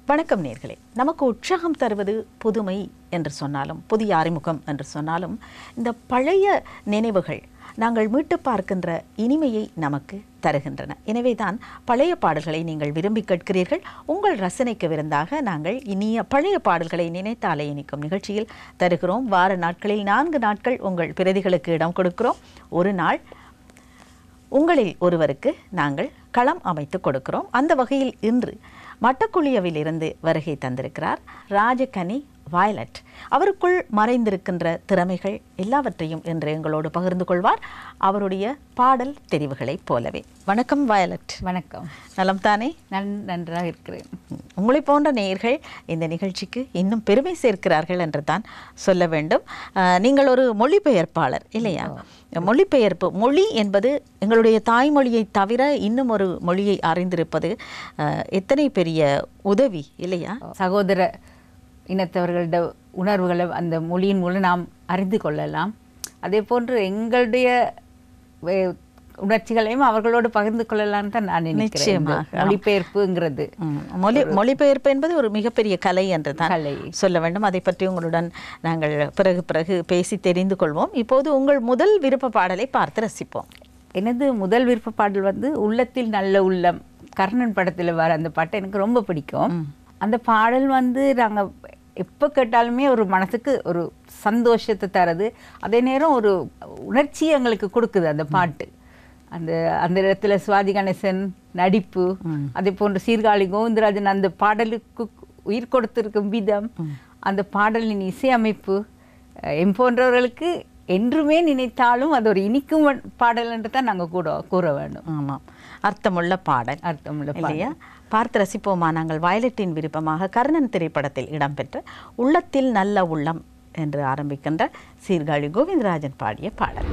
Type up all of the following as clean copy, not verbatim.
வணக்கம் நேர்களே. நமக்கு உற்சாகம் தருவது புதுமை என்று சொன்னாலும், புதிய அறிமுகம் என்று சொன்னாலும், இந்த பழைய நினைவுகள் நாங்கள் மீட்டு பார்க்கின்ற இனிமையை நமக்கு தருகின்றன. எனவே தான் பழைய பாடல்களை நீங்கள் விரும்பி கேட்கிறீர்கள். உங்கள் ரசனைக்கு விருந்தாக நாங்கள் இனிய பழைய பாடல்களை நினைத்தாலே இனிக்கும் நிகழ்ச்சியில் தருகிறோம். வார நாட்களில் 4 நாட்கள் உங்கள் பிரதிகளுக்கு இடம் கொடுக்கிறோம். ஒரு நாள் உங்களில் ஒருவருக்கு நாங்கள் களம் அமைத்து கொடுக்கிறோம். அந்த வகையில் இன்று மட்டக்குழியவில் இருந்து வருகை தந்திருக்கிறார் ராஜகனி வயலட். அவருக்குள் மறைந்திருக்கின்ற திறமைகள் எல்லாவற்றையும் இன்று எங்களோடு பகிர்ந்து கொள்வார், அவருடைய பாடல் தெரிவுகளைப் போலவே. வணக்கம் வயலட். வணக்கம். நலம் தானே? நன்றாக இருக்கிறேன். உங்களை போன்ற நேயர்கள் இந்த நிகழ்ச்சிக்கு இன்னும் பெருமை சேர்க்கிறார்கள் என்று தான் சொல்ல வேண்டும். நீங்கள் ஒரு மொழிபெயர்ப்பாளர் இல்லையா? மொழிபெயர்ப்பு, மொழி என்பது எங்களுடைய தாய்மொழியை தவிர இன்னும் ஒரு மொழியை அறிந்திருப்பது எத்தனை பெரிய உதவி இல்லையா? சகோதர இனத்தவர்களோட உணர்வுகளை அந்த மொழியின் மூலம் நாம் அறிந்து கொள்ளலாம். அதே போன்று எங்களுடைய உணர்ச்சிகளையும் அவர்களோடு பகிர்ந்து கொள்ளலாம் தான் நான் நினைக்கிறேன். மொழிபெயர்ப்புங்கிறது மொழிபெயர்ப்பு என்பது ஒரு மிகப்பெரிய கலை என்று தான் சொல்ல வேண்டும். அதை பற்றி உங்களுடன் நாங்கள் பிறகு பேசி தெரிந்து கொள்வோம். இப்போது உங்கள் முதல் விருப்ப பாடலை பார்த்து ரசிப்போம். எனது முதல் விருப்ப பாடல் உள்ளத்தில் நல்ல உள்ளம், கர்ணன் படத்தில் வர அந்த பாட்டை எனக்கு ரொம்ப பிடிக்கும். அந்த பாடல் நாங்கள் எப்போ கேட்டாலுமே ஒரு மனசுக்கு ஒரு சந்தோஷத்தை தருது. அதே நேரம் ஒரு உணர்ச்சியை எங்களுக்கு கொடுக்குது அந்த பாட்டு. அந்த இடத்துல சுவாதி கணேசன் நடிப்பு, அதே போன்று சீர்காழி கோவிந்தராஜன் அந்த பாடலுக்கு உயிர் கொடுத்திருக்கும் விதம், அந்த பாடலின் இசையமைப்பு போன்றவர்களுக்கு என்றுமே நினைத்தாலும் அது ஒரு இனிக்கும் பாடல் என்று தான் நாங்கள் கூற வேண்டும். ஆமாம், அர்த்தமுள்ள பாடல். அர்த்தமுள்ள இல்லையா? பார்த்து ரசிப்போமா? நாங்கள் வயலட்டின் விருப்பமாக கர்ணன் திரைப்படத்தில் இடம்பெற்ற உள்ளத்தில் நல்ல உள்ளம் என்று ஆரம்பிக்கின்ற சீர்காழி கோவிந்தராஜன் பாடிய பாடல்.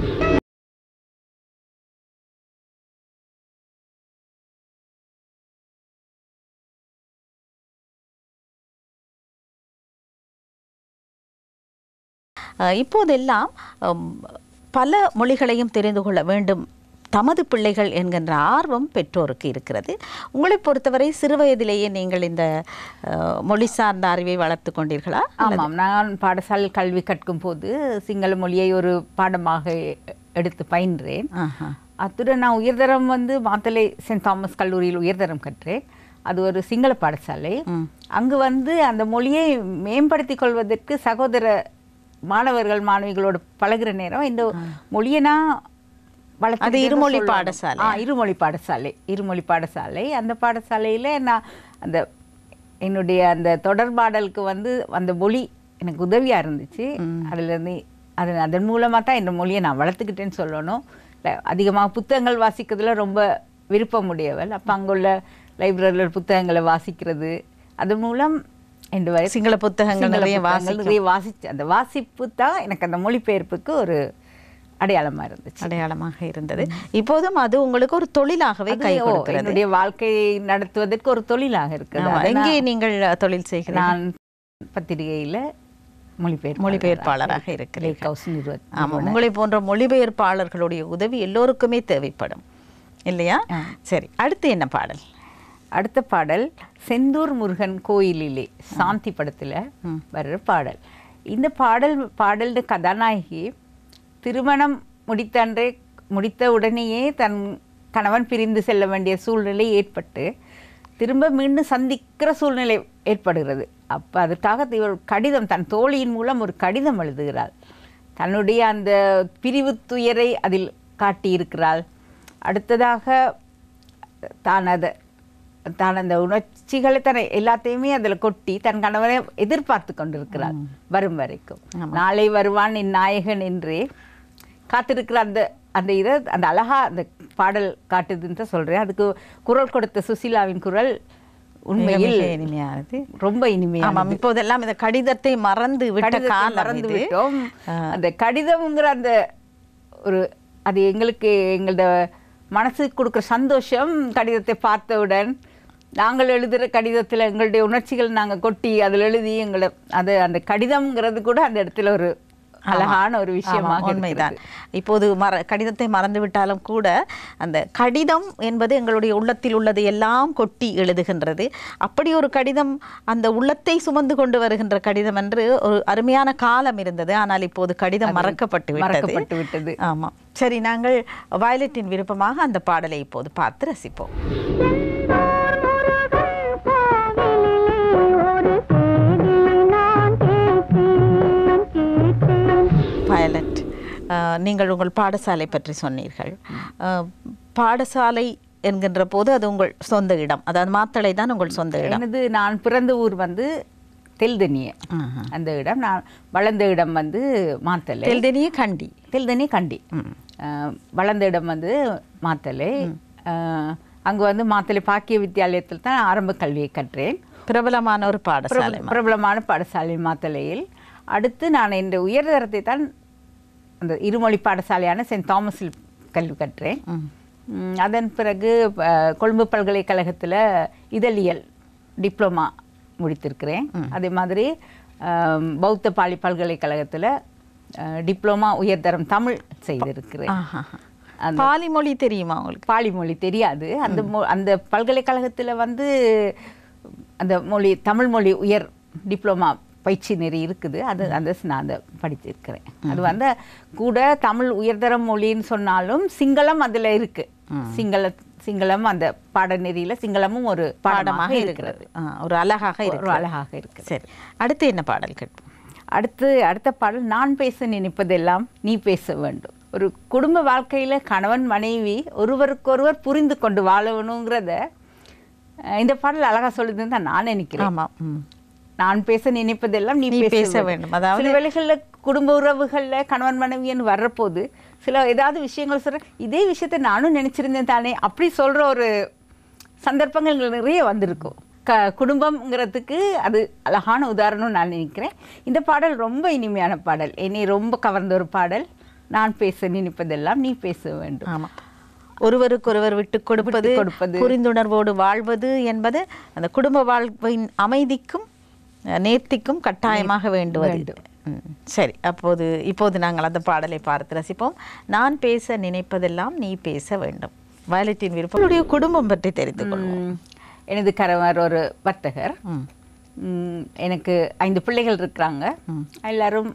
இப்போதெல்லாம் பல மொழிகளையும் தெரிந்து கொள்ள வேண்டும் தமது பிள்ளைகள் என்கின்ற ஆர்வம் பெற்றோருக்கு இருக்கிறது. உங்களை பொறுத்தவரை சிறுவயதிலேயே நீங்கள் இந்த மொழி சார்ந்த அறிவை வளர்த்து கொண்டீர்களா? ஆமாம், நான் பாடசாலை கல்வி கற்கும் போது சிங்கள மொழியை ஒரு பாடமாக எடுத்து பயின்றேன். அத்துடன் நான் உயர்தரம் மாத்தளை சென்ட் தாமஸ் கல்லூரியில் உயர்தரம் கற்றேன். அது ஒரு சிங்கள பாடசாலை. அங்கு அந்த மொழியை மேம்படுத்திக் கொள்வதற்கு சகோதர மாணவர்கள் மாணவிகளோடு பழகுற நேரம் இந்த மொழியை நான் வளர்த்து இருமொழி பாடசாலை. இருமொழி பாடசாலை. அந்த பாடசாலையில் நான் என்னுடைய அந்த தொடர்பாடலுக்கு அந்த மொழி எனக்கு உதவியாக இருந்துச்சு. அதுலேருந்து அதன் மூலமாக தான் இந்த மொழியை நான் வளர்த்துக்கிட்டேன்னு சொல்லணும். அதிகமாக புத்தகங்கள் வாசிக்கிறதுல ரொம்ப விருப்பமுடையவள். அப்போ அங்குள்ள லைப்ரரியில் புத்தகங்களை வாசிக்கிறது, அது மூலம் சிங்கள புத்தகங்கள் நிறைய வாசிச்சு அந்த வாசிப்பு தான் எனக்கு அந்த மொழிபெயர்ப்புக்கு ஒரு அடையாளமாக இருந்தது. இப்போதும் அது உங்களுக்கு ஒரு தொழிலாகவே கை கொடுக்கிறது. என்னுடைய வாழ்க்கையை நடத்துவதற்கு ஒரு தொழிலாக இருக்கிறது. எங்கே நீங்கள் தொழில் செய்கிறீர்கள்? நான் பத்திரிகையில் மொழிபெயர்ப்பாளராக இருக்கிறீர்கள். ஆமாம், உங்களை போன்ற மொழிபெயர்ப்பாளர்களுடைய உதவி எல்லோருக்குமே தேவைப்படும் இல்லையா? சரி, அடுத்து என்ன பாடல்? அடுத்த பாடல் செந்தூர் முருகன் கோயிலிலே சாந்தி படத்தில் வர்ற பாடல். இந்த பாடல் கதாநாயகி திருமணம் முடித்த உடனேயே தன் கணவன் பிரிந்து செல்ல வேண்டிய சூழ்நிலை ஏற்பட்டு திரும்ப மீண்டும் சந்திக்கிற சூழ்நிலை ஏற்படுகிறது. அப்போ அதற்காக ஒரு கடிதம், தன் தோழியின் மூலம் ஒரு கடிதம் எழுதுகிறாள். தன்னுடைய அந்த பிரிவு துயரை அதில் காட்டியிருக்கிறாள். அடுத்ததாக தான் அந்த உணர்ச்சிகளை எல்லாத்தையுமே அதில் கொட்டி தன் கணவனை எதிர்பார்த்து கொண்டிருக்கிறாள் வரும் வரைக்கும். நாளை வருவான் என் நாயகன் என்றே காத்திருக்கிற அந்த அழகா அந்த பாடல் காட்டுதுன்னு தான் சொல்கிறேன். அதுக்கு குரல் கொடுத்த சுசீலாவின் குரல் உண்மையில் இனிமையானது, ரொம்ப இனிமையானது. இப்போதெல்லாம் இந்த கடிதத்தை மறந்து விட்டோம். அந்த கடிதம்ங்கிற அந்த ஒரு அது எங்களோட மனசுக்கு கொடுக்குற சந்தோஷம். கடிதத்தை பார்த்தவுடன் நாங்கள் எழுதுகிற கடிதத்தில் எங்களுடைய உணர்ச்சிகள் நாங்கள் கொட்டி அதில் எழுதி அந்த கடிதம்ங்கிறது கூட அந்த இடத்துல ஒரு அழகான ஒரு விஷயமாக உண்மைதான். இப்போது கடிதத்தை மறந்து விட்டாலும் கூட அந்த கடிதம் என்பது எங்களுடைய உள்ளத்தில் உள்ளது எல்லாம் கொட்டி எழுதுகின்றது. அப்படி ஒரு கடிதம், அந்த உள்ளத்தை சுமந்து கொண்டு வருகின்ற கடிதம் என்று ஒரு அருமையான காலம் இருந்தது. ஆனால் இப்போது கடிதம் மறக்கப்பட்டு விட்டது. ஆமாம். சரி, நாங்கள் வயலட்டின் விருப்பமாக அந்த பாடலை இப்போது பார்த்து ரசிப்போம். வயலட், நீங்கள் உங்கள் பாடசாலை பற்றி சொன்னீர்கள். பாடசாலை என்கின்ற போது அது உங்கள் சொந்த இடம், அதாவது மாத்தளை தான் உங்கள் சொந்த இடம். எனது நான் பிறந்த ஊர் வந்து தெல்தனிய, அந்த இடம். நான் வளர்ந்த இடம் வந்து மாத்தளை. தெல்தனிய கண்டி. வளர்ந்த இடம் வந்து மாத்தளை. அங்கே வந்து மாத்தளை பாக்கிய வித்தியாலயத்தில் தான் ஆரம்ப கல்வியை கற்றேன். பிரபலமான ஒரு பாடசாலை, பிரபலமான பாடசாலை மாத்தளையில். அடுத்து நான் இந்த உயர்தரத்தை தான் அந்த இருமொழி பாடசாலையான சென்ட் தாமஸில் கல்வி கற்றேன். அதன் பிறகு கொழும்பு பல்கலைக்கழகத்தில் இதழியல் டிப்ளமா முடித்திருக்கிறேன். அதே மாதிரி பௌத்த பாலி பல்கலைக்கழகத்தில் டிப்ளமா உயர்தரம் தமிழ் செய்திருக்கிறேன். பாலி மொழி தெரியுமா உங்களுக்கு? பாலி மொழி தெரியாது. அந்த பல்கலைக்கழகத்தில் வந்து அந்த மொழி தமிழ் மொழி உயர் டிப்ளமா பயிற்சி நெறி இருக்குது. நான் அதை படித்திருக்கிறேன். அது வந்து கூட தமிழ் உயர்தரம் மொழின்னு சொன்னாலும் சிங்களம் அதில் இருக்குது. சிங்களம் அந்த பாடநெறியில் சிங்களமும் ஒரு பாடமாக இருக்கிறது. ஒரு அழகாக இருக்குது. சரி, அடுத்து என்ன பாடல் கேட்போம்? அடுத்த பாடல் நான் பேச நினைப்பதெல்லாம் நீ பேச வேண்டும். ஒரு குடும்ப வாழ்க்கையில் கணவன் மனைவி ஒருவருக்கொருவர் புரிந்து கொண்டு வாழணுங்கிறத இந்த பாடல் அழகாக சொல்லுதுன்னு தான் நான் நினைக்கிறேன். ஆமாம். நான் பேச நினைப்பதெல்லாம் நீ பேச வேண்டும். அதாவது சில வேளைகளில் குடும்ப உறவுகளில் கணவன் மனைவின்னு வர்றபோது சில ஏதாவது விஷயங்கள் சொல்கிற, இதே விஷயத்தை நானும் நினச்சிருந்தேன் தானே, அப்படி சொல்கிற ஒரு சந்தர்ப்பங்கள் நிறைய வந்திருக்கும். குடும்பங்கிறதுக்கு அது அழகான உதாரணம் நான் நினைக்கிறேன். இந்த பாடல் ரொம்ப இனிமையான பாடல், என்னை ரொம்ப கவர்ந்த ஒரு பாடல். நான் பேச நினைப்பதெல்லாம் நீ பேச வேண்டும். ஆமாம். ஒருவருக்கொருவர் விட்டு கொடுப்பது, புரிந்துணர்வோடு வாழ்வது என்பது அந்த குடும்ப வாழ்வின் அமைதிக்கும் நேர்த்திக்கும் கட்டாயமாக வேண்டுவது. சரி, இப்போது நாங்கள் அந்த பாடலை பார்த்து ரசிப்போம். நான் பேச நினைப்பதெல்லாம் நீ பேச வேண்டும். வயலட்டின் விருப்பம். குடும்பம் பற்றி தெரிந்து கொள்வோம். எனது கணவர் ஒரு வர்த்தகர். எனக்கு 5 பிள்ளைகள் இருக்கிறாங்க. எல்லாரும்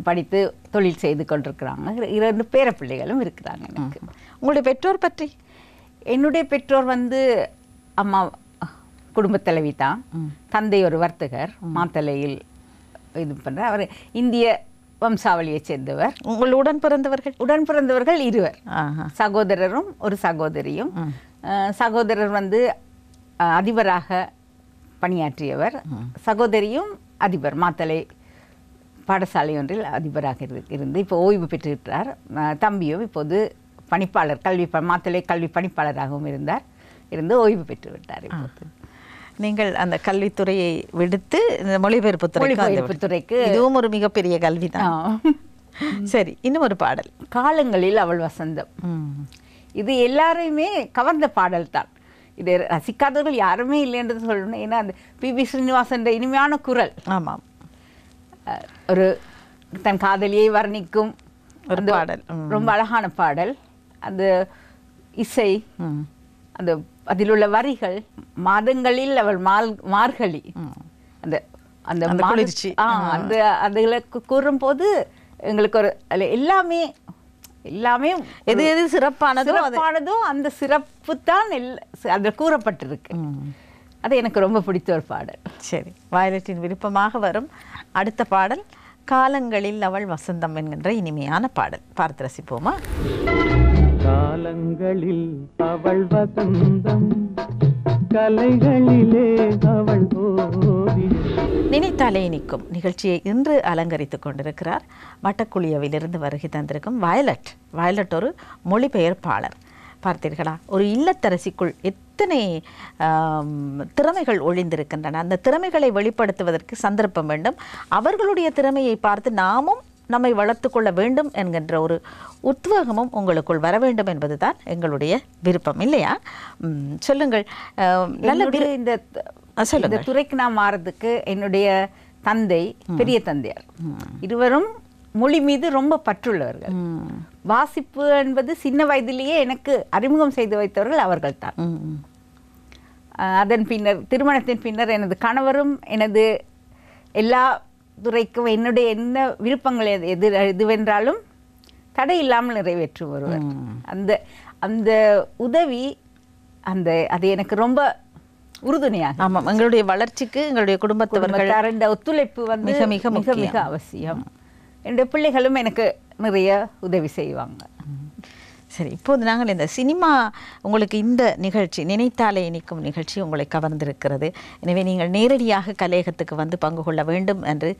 படித்து தொழில் செய்து கொண்டிருக்கிறாங்க. 2 பேர பிள்ளைகளும் இருக்கிறாங்க எனக்கு. உங்களுடைய பெற்றோர் பற்றி? என்னுடைய பெற்றோர் வந்து அம்மா குடும்பத் தலைவி தான். தந்தை ஒரு வர்த்தகர், மாத்தளையில் இது பண்ணுற. அவர் இந்திய வம்சாவளியை சேர்ந்தவர். உங்கள் உடன் பிறந்தவர்கள்? உடன் பிறந்தவர்கள் 2, சகோதரரும் ஒரு சகோதரியும். சகோதரர் வந்து அதிபராக பணியாற்றியவர், சகோதரியும் அதிபர், மாத்தளை பாடசாலை ஒன்றில் அதிபராக இருந்து இப்போ ஓய்வு பெற்றுவிட்டார். தம்பியும் இப்போது பணிப்பாளர், மாத்தளை கல்வி பணிப்பாளராகவும் இருந்து ஓய்வு பெற்று விட்டார். நீங்கள் அந்த கல்வித்துறையை விடுத்து இந்த மொழிபெயர்ப்பு துறைக்கு, இதுவும் ஒரு மிகப்பெரிய கல்விதான். சரி, இன்னும் ஒரு பாடல். காலங்களில் அவள் வசந்தம். இது எல்லாரையுமே கவர்ந்த பாடல் தான். இதை ரசிக்காதவர்கள் யாருமே இல்லைன்றது சொல்லணும். ஏன்னா அந்த பி.பி. ஸ்ரீனிவாசன் இனிமையான குரல். ஆமாம். ஒரு தன் காதலியை வர்ணிக்கும் ஒரு பாடல், ரொம்ப அழகான பாடல். அந்த இசை, அந்த அதில் உள்ள வரிகள், மாதங்களில் அவள் மார்கழி, அந்த அந்த குளிர்ச்சி, அந்த அதுகளை கூறும்போது எங்களுக்கு ஒரு எல்லாமே எது சிறப்பானதோ அந்த சிறப்பு தான் அதில் கூறப்பட்டிருக்கு. அது எனக்கு ரொம்ப பிடித்த ஒரு பாடல். சரி, வயலட்டின் விருப்பமாக வரும் அடுத்த பாடல் காலங்களில் அவள் வசந்தம் என்கின்ற இனிமையான பாடல். பார்த்து ரசிப்போமா? காலங்களில் அவள் வசந்தம், கலைகளிலே அவள் ஓடி. நினைத்தாலே இனிக்கும் நிகழ்ச்சியை இன்று அலங்கரித்துக் கொண்டிருக்கிறார் வட்டக்குழியவிலிருந்து வருகை தந்திருக்கும் வயலட் ஒரு மொழிபெயர்ப்பாளர். பார்த்தீர்களா, ஒரு இல்லத்தரசிக்குள் எத்தனை திறமைகள் ஒளிந்திருக்கின்றன. அந்த திறமைகளை வெளிப்படுத்துவதற்கு சந்தர்ப்பம் வேண்டும். அவர்களுடைய திறமையை பார்த்து நாமும் நம்மை வளர்த்து கொள்ள வேண்டும் என்கின்ற ஒரு உத்வேகமும் உங்களுக்குள் வர வேண்டும் என்பதுதான் எங்களுடைய விருப்பம், இல்லையா? சொல்லுங்கள். இந்த துறைக்கு நான் மாறதுக்கு என்னுடைய தந்தை, பெரிய தந்தையார் இருவரும் மொழி மீது ரொம்ப பற்றுள்ளவர்கள். வாசிப்பு என்பது சின்ன வயதிலேயே எனக்கு அறிமுகம் செய்து வைத்தவர்கள் அவர்கள் தான். அதன் பின்னர் திருமணத்தின் பின்னர் எனது கணவரும் எனது எல்லா துறைக்கும் என்னுடைய என்ன விருப்பங்கள் எதுவென்றாலும் தடை இல்லாமல் நிறைவேற்றும் ஒருவர். அந்த அந்த உதவி அது எனக்கு ரொம்ப உறுதுணையாக. ஆமாம், எங்களுடைய வளர்ச்சிக்கு எங்களுடைய குடும்பத்தவர்கள் ஒத்துழைப்பு வந்து மிக மிக மிக மிக அவசியம். என்னுடைய பிள்ளைகளும் எனக்கு நிறைய உதவி செய்வாங்க. சரி, இப்போது நாங்கள் இந்த சினிமா உங்களுக்கு இந்த நிகழ்ச்சி நினைத்தாலே இனிக்கும் நிகழ்ச்சி உங்களை கவர்ந்திருக்கிறது. எனவே நீங்கள் நேரடியாக கலையகத்துக்கு வந்து பங்கு கொள்ள வேண்டும் என்று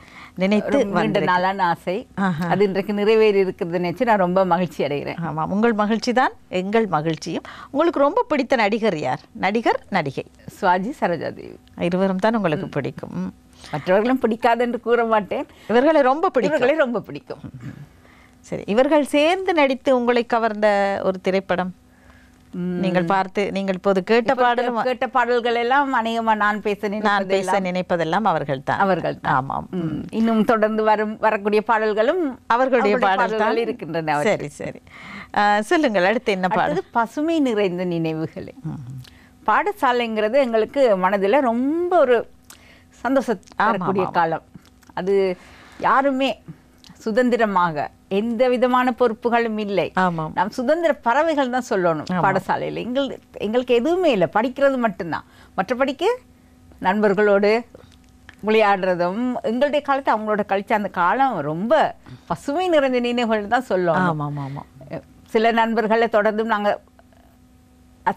நினைத்து நீண்ட நாளான ஆசை அது இன்றைக்கு நிறைவேறி இருக்கிறது நினைச்சு நான் ரொம்ப மகிழ்ச்சி அடைகிறேன். ஆமாம், உங்கள் மகிழ்ச்சி தான் எங்கள் மகிழ்ச்சியும். உங்களுக்கு ரொம்ப பிடித்த நடிகர் யார்? நடிகர், நடிகை? சுவாஜி, சரோஜாதேவி இருவரும் தான் உங்களுக்கு பிடிக்கும். மற்றவர்களும் பிடிக்காது என்று கூற மாட்டேன். இவர்களை ரொம்ப பிடிக்கும். சரி, இவர்கள் சேர்ந்து நடித்து உங்களை கவர்ந்த ஒரு திரைப்படம் நீங்கள் பார்த்து நீங்கள் இப்போது கேட்ட பாடல்கள் எல்லாம் அநேகமாக நான் பேச நினைப்பதெல்லாம் அவர்கள் தான். ஆமாம், இன்னும் தொடர்ந்து வரக்கூடிய பாடல்களும் அவர்களுடைய பாடல்கள் இருக்கின்றன. சரி சரி, சொல்லுங்கள், அடுத்து என்ன பாடல்? பசுமை நிறைந்த நினைவுகளே. பாடசாலைங்கிறது எங்களுக்கு மனதில் ரொம்ப ஒரு சந்தோஷக்கூடிய காலம். அது யாருமே சுதந்திரமாக எந்த விதமான பொறுப்புகளும் இல்லை. நாம் சுதந்திர பறவைகள் தான் சொல்லணும். பாடசாலையில் எங்களுக்கு எதுவுமே இல்லை, படிக்கிறது மட்டும்தான். மற்றபடிக்கு நண்பர்களோடு விளையாடுறதும் எங்களுடைய காலத்தை அவங்களோட கழிச்ச அந்த காலம் ரொம்ப பசுமை நிறைந்த நினைவுகள் தான் சொல்லணும். சில நண்பர்களை தொடர்ந்தும் நாங்கள்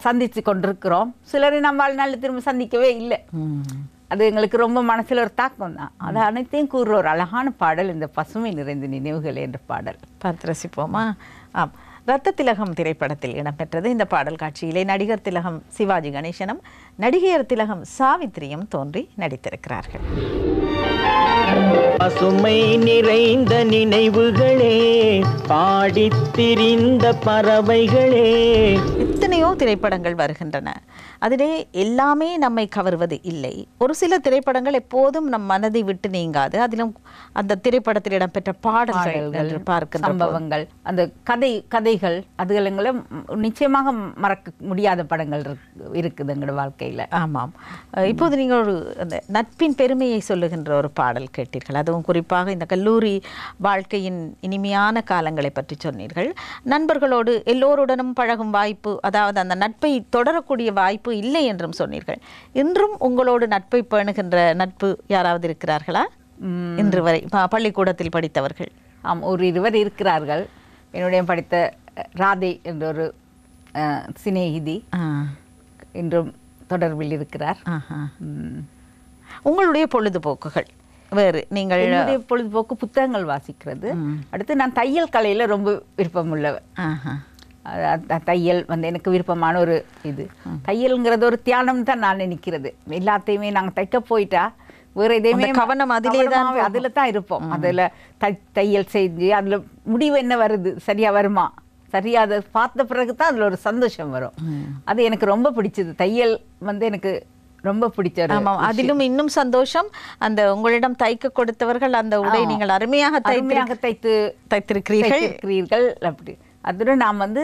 சந்தித்து கொண்டிருக்கிறோம். சிலரை நம்ம வாழ்நாளில் திரும்ப சந்திக்கவே இல்லை. அது எங்களுக்கு ரொம்ப மனசில் ஒரு தாக்கம் தான். அது அனைத்தையும் கூறுற ஒரு அழகான பாடல் இந்த பசுமை நிறைந்த நினைவுகள் என்ற பாடல். பார்த்து ரசிப்போமா? ஆம், ரத்த திலகம் திரைப்படத்தில் இடம்பெற்றது இந்த பாடல் காட்சியிலே நடிகர் திலகம் சிவாஜி கணேசனும் நடிகையர் திலகம் சாவித்திரியும் தோன்றி நடித்திருக்கிறார்கள். பசுமை நிறைந்த நினைவுகளே, பாடித் திரிந்த பறவைகளே. எத்தனையோ திரைப்படங்கள் வருகின்றன. அதிலே எல்லாமே நம்மை கவர்வது இல்லை. ஒரு சில திரைப்படங்கள் எப்போதும் நம் மனதை விட்டு நீங்காது. அதிலும் அந்த திரைப்படத்தில் இடம்பெற்ற பாடல்கள், பார்க்கின்ற சம்பவங்கள், அந்த கதைகள், அதுகளும் நிச்சயமாக மறக்க முடியாத படங்கள் இருக்குது எங்களோட வாழ்க்கையில். ஆமாம், இப்போது நீங்கள் ஒரு அந்த நட்பின் பெருமையை சொல்லுகின்ற ஒரு பாடல் கேட்டீர்கள். அதுவும் குறிப்பாக இந்த கல்லூரி வாழ்க்கையின் இனிமையான காலங்களை பற்றி சொன்னீர்கள். நண்பர்களோடு எல்லோருடனும் பழகும் வாய்ப்பு, அதாவது அந்த நட்பை தொடரக்கூடிய வாய்ப்பு இல்லை என்றும் சொன்னீர்கள். இன்றும் உங்களோடு நட்பை பேணுகின்ற நட்பு யாராவது இருக்கிறார்களா? இன்று வரை பள்ளிக்கூடத்தில் படித்தவர்கள்? ஆம், ஒரு இருவர் இருக்கிறார்கள். என்னுடைய படித்த ராதை என்ற ஒரு சிநேகிதி இன்றும் தொடர்பில் இருக்கிறார். உங்களுடைய பொழுதுபோக்குகள் வேறு? நீங்கள் என்னுடைய பொழுதுபோக்கு புத்தகங்கள் வாசிக்கிறது. அடுத்து நான் தையல் கலையில் ரொம்ப விருப்பம் உள்ளவர். தையல் வந்து எனக்கு விருப்பமான ஒரு இது. தையல்ங்கிறது ஒரு தியானம் தான் நான் நினைக்கிறது. எல்லாத்தையுமே நாங்கள் தைக்க போயிட்டா வேற எதையுமே கவனம் அதில் தான் இருப்போம். அதில் தையல் செஞ்சு அதில் முடிவு என்ன வருது, சரியா வருமா, சரியா அதை பார்த்த பிறகு தான் அதில் ஒரு சந்தோஷம் வரும். அது எனக்கு ரொம்ப பிடிச்சது. தையல் வந்து எனக்கு ரொம்ப பிடிச்சது. அதிலும் இன்னும் சந்தோஷம், அந்த உங்களிடம் தைக்க கொடுத்தவர்கள் அந்த உடை நீங்கள் அருமையாக தைத்திருக்கிறீர்கள். அப்படி அதுடன் நான் வந்து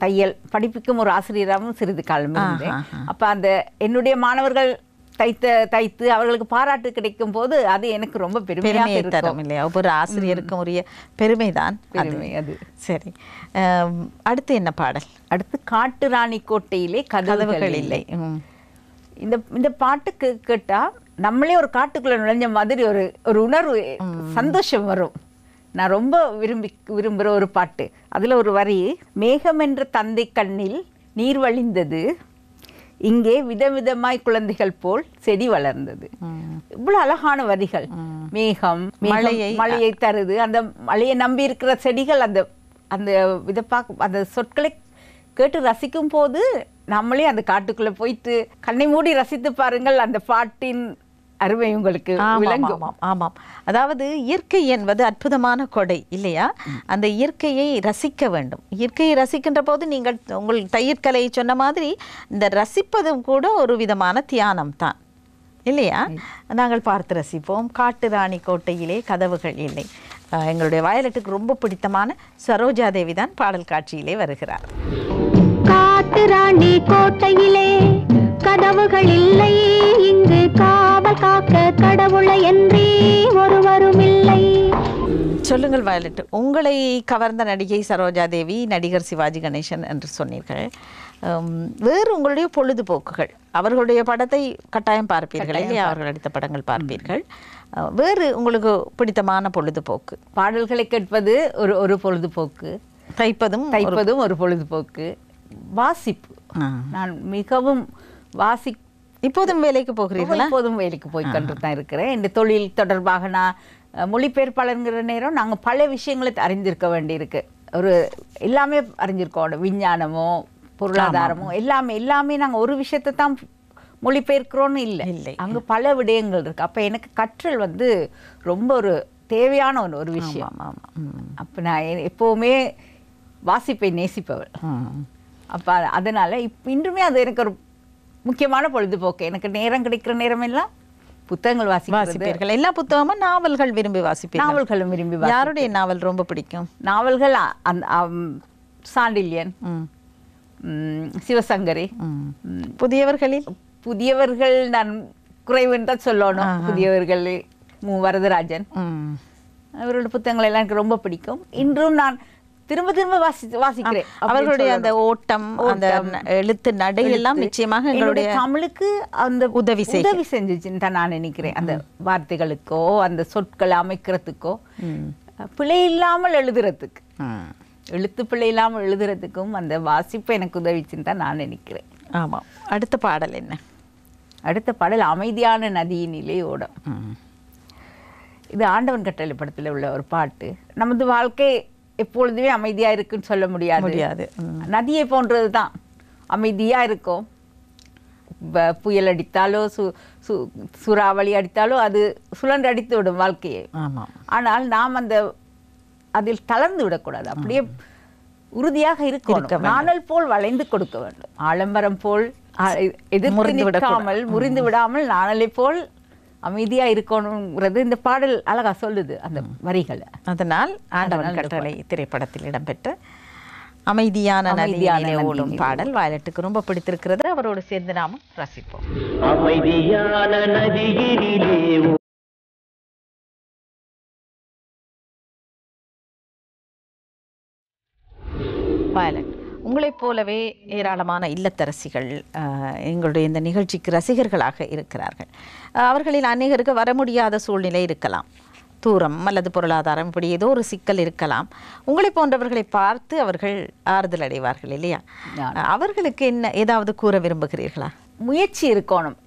தையல் படிப்புக்கும் ஒரு ஆசிரியராகவும் சிறிது காலம் இருந்தேன். அப்போ அந்த என்னுடைய மாணவர்கள் தைத்து அவர்களுக்கு பாராட்டு கிடைக்கும் போது அது எனக்கு ரொம்ப பெருமையாக தரும் இல்லையா? ஒவ்வொரு ஆசிரியருக்கும் உரிய பெருமைதான் அது. சரி, அடுத்து என்ன பாடல்? அடுத்து காட்டு ராணி கோட்டையிலே கதவுகள் இல்லை. இந்த பாட்டுக்கு கேட்டால் நம்மளே ஒரு காட்டுக்குள்ளே நுழைஞ்ச மாதிரி ஒரு உணர்வு, சந்தோஷம் வரும். நான் ரொம்ப விரும்புகிற ஒரு பாட்டு. அதில் ஒரு வரி, மேகம் என்ற தந்தை கண்ணில் நீர் வழிந்தது, இங்கே விதவிதமாய் குழந்தைகள் போல் செடி வளர்ந்தது. இவ்வளவு அழகான வரிகள். மேகம் மழையை தருது. அந்த மழையை நம்பி இருக்கிற செடிகள் அந்த சொற்களை கேட்டு ரசிக்கும் போது நம்மளே அந்த காட்டுக்குள்ள போயிட்டு கண்ணை மூடி ரசித்து பாருங்கள், அந்த பாட்டின் அருமை உங்களுக்கு விளங்கும். ஆமாம், அதாவது இயற்கை என்பது அற்புதமான கொடை இல்லையா? அந்த இயற்கையை ரசிக்க வேண்டும். இயற்கையை ரசிக்கின்ற போது நீங்கள் உங்கள் தையற்கலையை சொன்ன மாதிரி இந்த ரசிப்பதும் கூட ஒரு விதமான தியானம் தான் இல்லையா? நாங்கள் பார்த்து ரசிப்போம். காட்டு ராணி கோட்டையிலே கதவுகள் இல்லை. எங்களுடைய வயலட்டுக்கு ரொம்ப பிடித்தமான சரோஜா தேவி தான் பாடல் காட்சியிலே வருகிறார். காட்டு ராணி கோட்டையிலே கதவுகள் இல்லை, இங்கு காவல் காக்க கடவுளை என்றே ஒருவரும் இல்லை. சொல்லுங்கள் வயலட், உங்களை கவர்ந்த நடிகை சரோஜா தேவி, நடிகர் சிவாஜி கணேசன் என்று சொன்னீர்கள். வேறு உங்களுடைய பொழுதுபோக்குகள், அவர்களுடைய படத்தை கட்டாயம் பார்ப்பீர்கள் இல்லையா? அவர்கள் நடித்த படங்கள் பார்ப்பீர்கள். வேறு உங்களுக்கு பிடித்தமான பொழுதுபோக்கு? பாடல்களை கேட்பது ஒரு பொழுதுபோக்கு, தைப்பதும் ஒரு பொழுதுபோக்கு, வாசிப்பு. நான் மிகவும் இப்போதும் வேலைக்கு போகிறீர்களா? இப்போதும் வேலைக்கு போய் கொண்டு தான் இருக்கிறேன். இந்த தொழில் தொடர்பாக நான் மொழிபெயர்ப்பாளருங்கிற நேரம் நாங்கள் பல விஷயங்களை அறிந்திருக்க வேண்டியிருக்கு. எல்லாமே அறிஞ்சிருக்கோம், விஞ்ஞானமோ பொருளாதாரமோ எல்லாமே நாங்கள் ஒரு விஷயத்தை தான் மொழிபெயர்க்கிறோன்னு இல்லை, அங்கே பல விடயங்கள் இருக்கு. அப்போ எனக்கு கற்றல் ரொம்ப ஒரு தேவையான ஒரு விஷயம். அப்போ நான் எப்போவுமே வாசிப்பை நேசிப்பவள். அப்போ அதனால் இன்றுமே அது எனக்கு ஒரு முக்கியமான பொழுதுபோக்கு. எனக்கு நேரம் கிடைக்கிற நேரமெல்லாம் புத்தகங்கள் வாசிப்பீர்கள். எல்லா புத்தகமும் நாவல்கள் விரும்பி வாசிப்பீர்கள்? நாவல்களும் விரும்பி. யாருடைய நாவல் ரொம்ப பிடிக்கும்? நாவல்கள் சாண்டில்யன், சிவசங்கரி. புதியவர்கள் நான் குறைவுன்னு தான் சொல்லணும். புதியவர்கள் வரதராஜன், அவரோட புத்தகங்கள் எல்லாம் எனக்கு ரொம்ப பிடிக்கும். இன்றும் நான் திரும்ப திரும்ப வாசிக்கிறேன். அவர்களுடைய அந்த ஓட்டம், அந்த எழுத்து நடை எல்லாம் நிச்சயமாக எங்களுடைய தமிழுக்கு அந்த உதவி செஞ்சுச்சுன்னு தான் நான் நினைக்கிறேன். அந்த வார்த்தைகளுக்கோ அந்த சொற்களை அமைக்கிறதுக்கோ பிழை இல்லாமல் எழுதுறதுக்கு, எழுத்து பிழை இல்லாமல் எழுதுறதுக்கும் அந்த வாசிப்பு எனக்கு உதவிச்சுன்னு தான் நான் நினைக்கிறேன். ஆமாம். அடுத்த பாடல் என்ன? அடுத்த பாடல் அமைதியான நதியினிலே ஓடும். இது ஆண்டவன் கட்டளை படத்தில் உள்ள ஒரு பாட்டு. நமது வாழ்க்கை எப்பொழுதுமே அமைதியா இருக்குன்னு சொல்ல முடியாது. நதியை போன்றது தான், அமைதியா இருக்கும். புயல் அடித்தாலோ சூறாவளி அடித்தாலோ அது சுழன்று அடித்து விடும் வாழ்க்கையை. ஆனால் நாம் அதில் தளர்ந்து விடக்கூடாது, அப்படியே உறுதியாக இருக்க, நாணல் போல் வளைந்து கொடுக்க வேண்டும். ஆலமரம் போல் எதிர்த்து நிற்காமல், முறிந்து விடாமல் நாணலை போல் அமைதியா இருக்கணுங்கிறது இந்த பாடல் அழகா சொல்லுது அந்த வரிகள். அதனால் ஆண்டவன் கட்டளை திரைப்படத்தில் இடம்பெற்ற அமைதியான நதியிலே ஓடும் பாடல் வயலட்டுக்கு ரொம்ப பிடித்திருக்கிறது. அவரோடு சேர்ந்து நாமும் ரசிப்போம். அமைதியான நதியிலே வயலட், உங்களைப் போலவே ஏராளமான இல்லத்தரசிகள் எங்களுடைய இந்த நிகழ்ச்சிக்கு ரசிகர்களாக இருக்கிறார்கள். அவர்களில் அநேகருக்கு வர முடியாத சூழ்நிலை இருக்கலாம், தூரம் அல்லது பொருளாதாரம், இப்படி ஏதோ ஒரு சிக்கல் இருக்கலாம். உங்களை போன்றவர்களை பார்த்து அவர்கள் ஆறுதல் அடைவார்கள் இல்லையா? அவர்களுக்கு என்ன ஏதாவது கூற விரும்புகிறீர்களா? முயற்சி இருக்கணும்.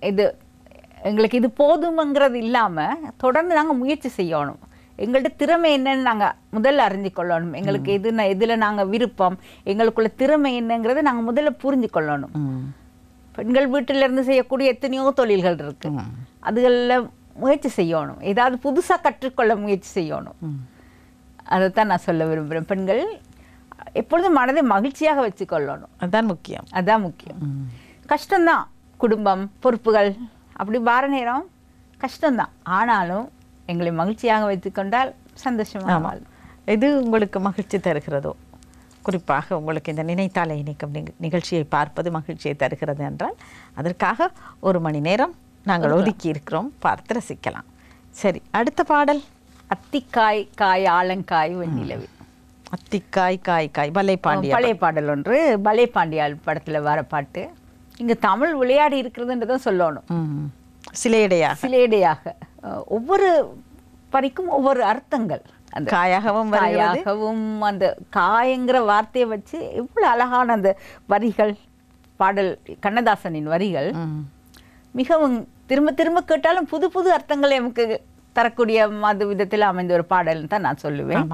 எங்களுக்கு இது போதும்ங்கிறது இல்லாமல் தொடர்ந்து நாங்கள் முயற்சி செய்யணும். எங்கள்கிட்ட திறமை என்னன்னு நாங்கள் முதல்ல அறிஞ்சு கொள்ளணும். எங்களுக்கு எதில் நாங்கள் விருப்பம், எங்களுக்குள்ள திறமை என்னங்கிறத நாங்கள் முதல்ல புரிஞ்சு கொள்ளணும். பெண்கள் வீட்டிலேருந்து செய்யக்கூடிய எத்தனையோ தொழில்கள் இருக்கு, அதுகளில் முயற்சி செய்யணும். ஏதாவது புதுசாக கற்றுக்கொள்ள முயற்சி செய்யணும். அதைத்தான் நான் சொல்ல விரும்புகிறேன். பெண்கள் எப்பொழுதும் மனதை மகிழ்ச்சியாக வச்சு கொள்ளணும். அதுதான் முக்கியம். கஷ்டம்தான், குடும்பம் பொறுப்புகள் அப்படி வார நேரம் கஷ்டம்தான். ஆனாலும் எங்களை மகிழ்ச்சியாக வைத்துக்கொண்டால் சந்தோஷமாக. எது உங்களுக்கு மகிழ்ச்சி தருகிறதோ, குறிப்பாக உங்களுக்கு இந்த நினைத்தாலே இணைக்கும் நிகழ்ச்சியை பார்ப்பது மகிழ்ச்சியை தருகிறது என்றால் அதற்காக 1 மணி நேரம் நாங்கள் ஒதுக்கி இருக்கிறோம், பார்த்து ரசிக்கலாம். சரி, அடுத்த பாடல் அத்திக்காய் காய் ஆலங்காய் வெண்ணிலவு. அத்திக்காய் காய் காய் பழைய பாடல் ஒன்று, பலே பாண்டியால் படத்தில் வர பாட்டு. இங்கே தமிழ் விளையாடி இருக்கிறதுன்றதான் சொல்லணும். சிலையடையாக ஒவ்வொரு பறிக்கும் ஒவ்வொரு அர்த்தங்கள். அந்த காயாகவும் அந்த காயங்கிற வார்த்தையை வச்சு எவ்வளவு அழகான அந்த வரிகள், பாடல் கண்ணதாசனின் வரிகள் மிகவும் திரும்ப திரும்ப கேட்டாலும் புது புது அர்த்தங்களை நமக்கு தரக்கூடிய விதத்தில் அமைந்த ஒரு பாடல் தான் நான் சொல்லுவேன்.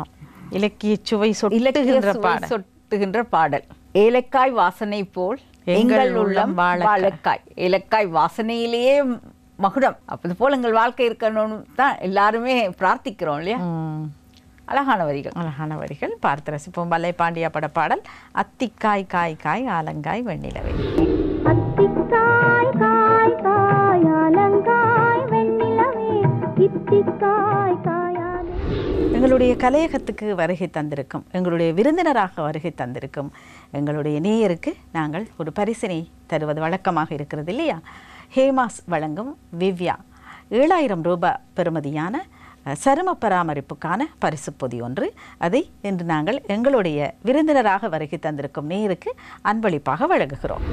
இலக்கிய சுவை சொட்டுகின்ற பாடல். ஏலக்காய் வாசனை போல் எங்கள் உள்ளம் வாழைக்காய். ஏலக்காய் வாசனையிலேயே மகுடம். அப்படி போல் எங்கள் வாழ்க்கை இருக்கணும்னு தான் எல்லாருமே பிரார்த்திக்கிறோம் இல்லையா? அழகான வரிகள் பார்த்து ரசிப்போம். பலே பாண்டியா பட பாடல் அத்திக்காய் காய் காய் ஆலங்காய் வெண்ணிலவே. அத்திக்காய் காய் காய் ஆலங்காய் வெண்ணிலவே, இத்திக்காய் காயாதே. எங்களுடைய கலையகத்துக்கு வருகை தந்திருக்கும், எங்களுடைய விருந்தினராக வருகை தந்திருக்கும் எங்களுடைய நேயருக்கு நாங்கள் ஒரு பரிசினை தருவது வழக்கமாக இருக்கிறது இல்லையா? ஹேமாஸ் வழங்கும் விவ்யா 7000 ரூபாய் பெறுமதியான சரும பராமரிப்புக்கான பரிசு பொதி ஒன்று. அதை இன்று நாங்கள் எங்களுடைய விருந்தினராக வருகை தந்திருக்கும் நேயருக்கு அன்பளிப்பாக வழங்குகிறோம்.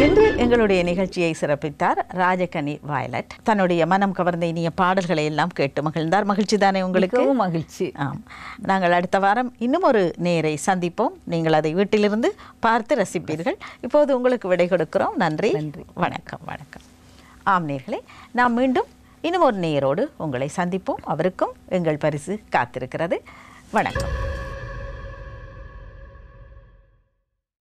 இன்று எங்களுடைய நிகழ்ச்சியை சிறப்பித்தார் ராஜகனி வயலட். தன்னுடைய மனம் கவர்ந்த இனிய பாடல்களை எல்லாம் கேட்டு மகிழ்ந்தார். மகிழ்ச்சி தானே உங்களுக்கு? மகிழ்ச்சி. ஆம், நாங்கள் அடுத்த வாரம் இன்னும் ஒரு நேரை சந்திப்போம். நீங்கள் அதை வீட்டிலிருந்து பார்த்து ரசிப்பீர்கள். இப்போது உங்களுக்கு விடை கொடுக்கிறோம். நன்றி, வணக்கம். வணக்கம். ஆம் நேயர்களே, நாம் மீண்டும் இன்னும் ஒரு நேயரோடு உங்களை சந்திப்போம். அவருக்கும் எங்கள் பரிசு காத்திருக்கிறது. வணக்கம்.